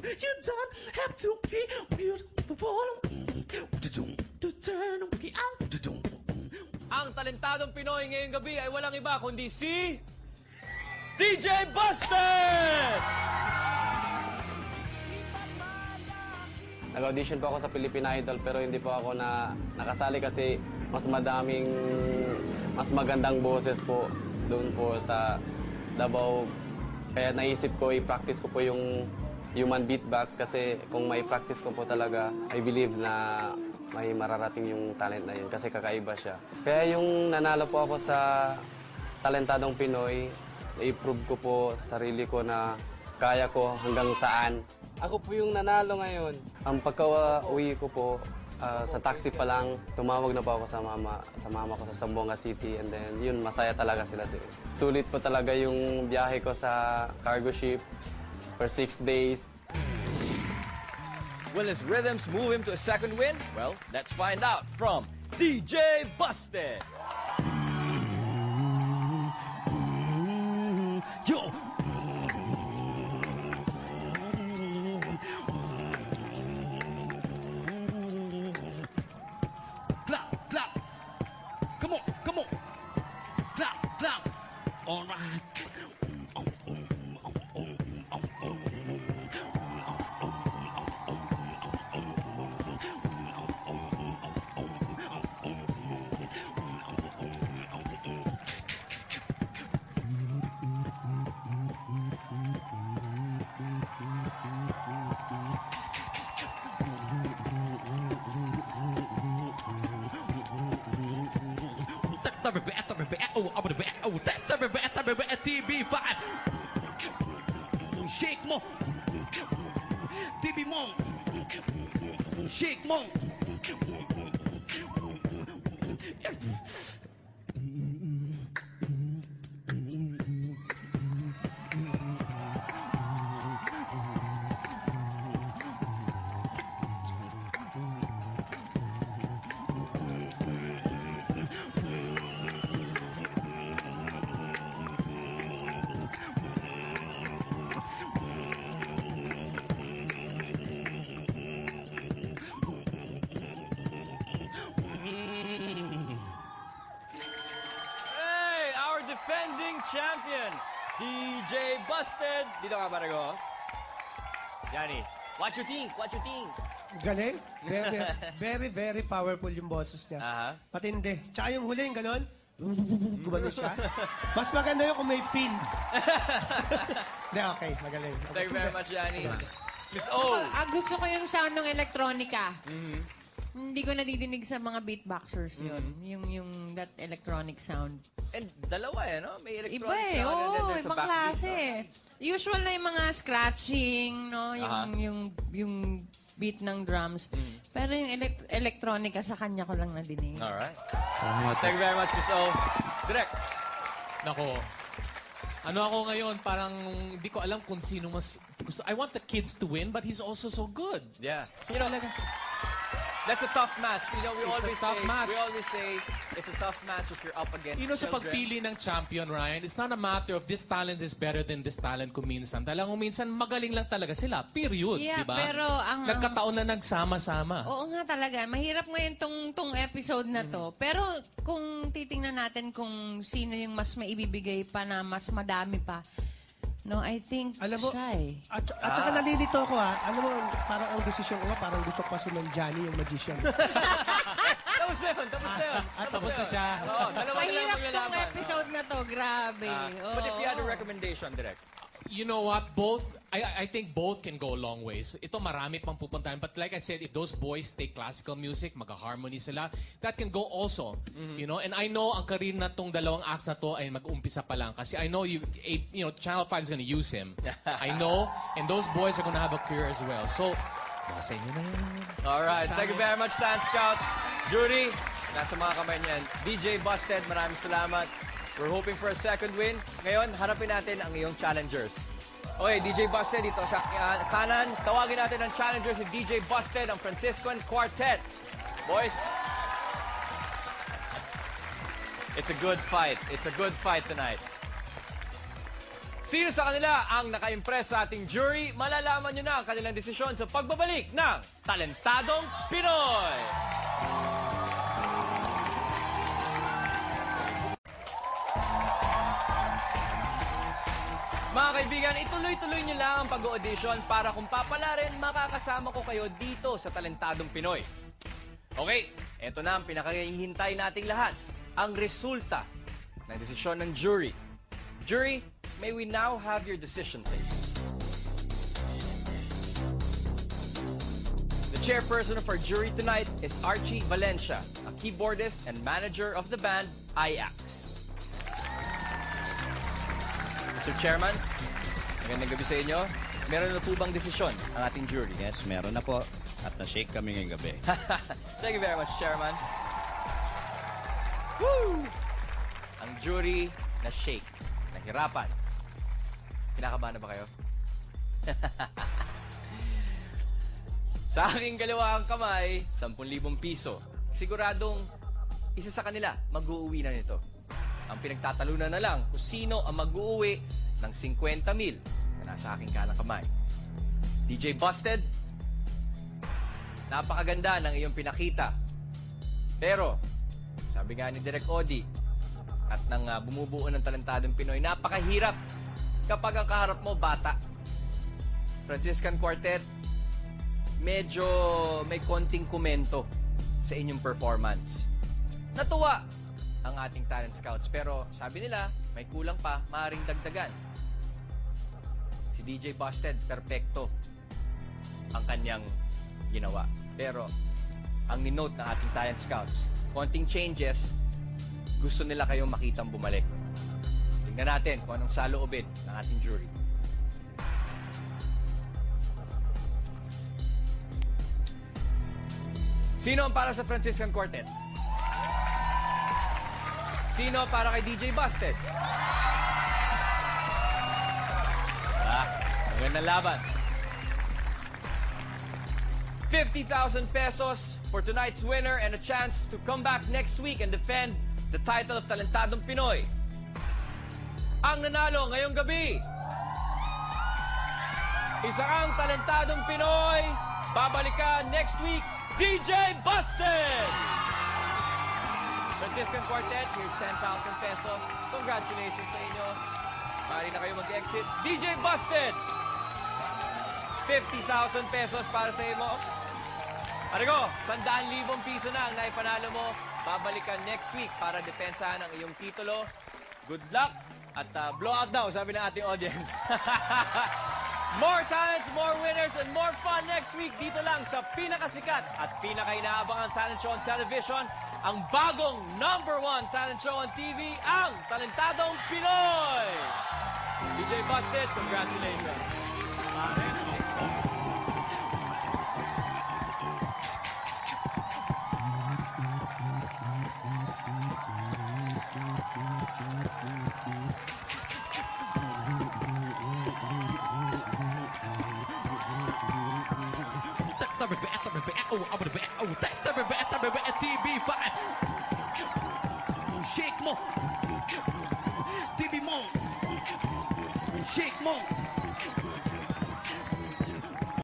You don't have to be beautiful to turn me out. Ang talentadong Pinoy ngayong gabi ay walang iba kundi si DJ Busted! Nag-audition po ako sa Philippine Idol pero hindi po ako nakasali kasi mas magandang boses po doon po sa Davao. Kaya naisip ko, i-practice ko po yung human beatbox kasi kung may practice ko po talaga, I believe na may mararating yung talent na yun kasi kakaiba siya. Kaya yung nanalo po ako sa Talentadong Pinoy, i-prove ko po sa sarili ko na kaya ko hanggang saan. Ako po yung nanalo ngayon. Ang pagka-uwi ko po, sa taxi pa lang, tumawag na po ako sa mama ko sa Zamboanga City and then yun, masaya talaga sila doon. Sulit po talaga yung biyahe ko sa cargo ship for 6 days. Will his rhythms move him to a second win? Well, let's find out from DJ Busted! Yo! Clap, clap! Come on, come on! Clap, clap! All right! TV5 Shake mo TV mo Shake mo Defending champion, DJ Busted. Dito ka, Barago. Yani, what you think? What you think? Galing. Very powerful yung boses niya. Patindi. Tsaka yung huli, yung ganon. Gumano siya. Mas maganda yun kung may pin. Hindi, okay. Magaling. Thank you very much, Yani. Miss O. Gusto ko yung sound ng electronica. Hindi ko nadidinig sa mga beatboxers yun. Yung that electronic sound. And dalawa no? May electronic Iba sound. Oo, ibang klase. No? Usual na yung mga scratching, no? Yung beat ng drums. Pero yung electronica sa kanya ko lang nadinig. Alright. Thank you very much, Miss O. Direct. Nako. Ano ako ngayon, parang hindi ko alam kung sino mas gusto. I want the kids to win, but he's also so good. Yeah. So talaga. That's a tough match. You know, we always say it's a tough match if you're up against sa pagpili ng champion, Ryan, it's not a matter of this talent is better than this talent kung minsan. Talagang minsan magaling lang talaga sila. Period. Yeah, diba? pero ang... Nagkataon na nagsama-sama. Oo nga talaga. Mahirap ngayon tong episode na to. Pero kung titingnan natin kung sino yung mas maibibigay pa na mas madami pa, no, I think alam mo, siya eh. At saka nalilito ako ha. Alam mo, parang ang desisyon ko parang gusto pa si Johnny, yung magician. Tapos na yun. Tapos na siya. Mahirap tong episode na to. Grabe. But if you had a recommendation, Direct? You know what? I think both can go a long ways. Ito marami pang pupuntahan. But like I said, if those boys take classical music, mag-harmony sila, that can go also. You know? And I know ang career na tong dalawang acts na to ay mag-umpisa pa lang. Kasi I know Channel 5 is gonna use him. I know. And those boys are gonna have a career as well. So, nasa inyo na yun. Alright. Thank you very much, Dance Scouts. Judy, nasa mga kamay niyan. DJ Busted, maraming salamat. We're hoping for a second win. Ngayon, harapin natin ang iyong challengers. Okay, DJ Busted dito sa kanan. Tawagin natin ang challengers si DJ Busted, ang Franciscan Quartet. Boys, it's a good fight. It's a good fight tonight. Sino sa kanila ang naka-impress sa ating jury? Malalaman nyo na ang kanilang desisyon sa pagbabalik ng Talentadong Pinoy! Mga kaibigan, ituloy-tuloy nyo lang ang pag-audition para kung papalarin, makakasama ko kayo dito sa Talentadong Pinoy. Okay, eto na ang pinakahihintay nating lahat. Ang resulta ng desisyon ng jury. Jury, may we now have your decision, please? The chairperson of our jury tonight is Archie Valencia, a keyboardist and manager of the band Ajax. Mr. Chairman, magandang gabi sa inyo. Meron na po bang desisyon ang ating jury? Yes, meron na po. At na-shake kami ngayong gabi. Thank you very much, Chairman. Woo! Ang jury na-shake, nahirapan. Kinakabahan na ba kayo? Sa aking kalawang kamay, 10,000 piso. Siguradong isa sa kanila mag-uuwi na nito. Ang pinagtatalunan na lang kung sino ang mag-uuwi ng 50,000 na nasa aking kanang kamay. DJ Busted, napakaganda ng iyong pinakita. Pero, sabi nga ni Direk Odi at ng bumubuo ng Talentadong Pinoy, napakahirap kapag ang kaharap mo bata. Franciscan Quartet, medyo may konting komento sa inyong performance. Natuwa ang ating talent scouts, pero sabi nila, may kulang pa, maaaring dagdagan. Si DJ Busted, perfecto ang kanyang ginawa. Pero, ang ninote ng ating talent scouts, konting changes, gusto nila kayong makitang bumalik. Tingnan natin kung anong saloobin ng ating jury. Sino ang para sa Franciscan Quartet? Sino para kay DJ Busted? Magandang laban. 50,000 pesos for tonight's winner and a chance to come back next week and defend the title of Talentadong Pinoy. Ang nanalo ngayong gabi, isang Talentadong Pinoy, babalikan next week, DJ Busted! Franciscan Quartet, here's 10,000 pesos. Congratulations sa inyo. Maaari na kayo mag-exit. DJ Busted! 50,000 pesos para sa inyo. Arigo, 100,000 piso na ang naipanalo mo. Babalikan next week para depensahan ang iyong titulo. Good luck at blow out daw, sabi ng ating audience. More talents, more winners, and more fun next week dito lang sa pinakasikat at pinakainaabangan talent show on television, ang bagong #1 talent show on TV, ang Talentadong Pinoy! DJ Busted, congratulations! I'm gonna be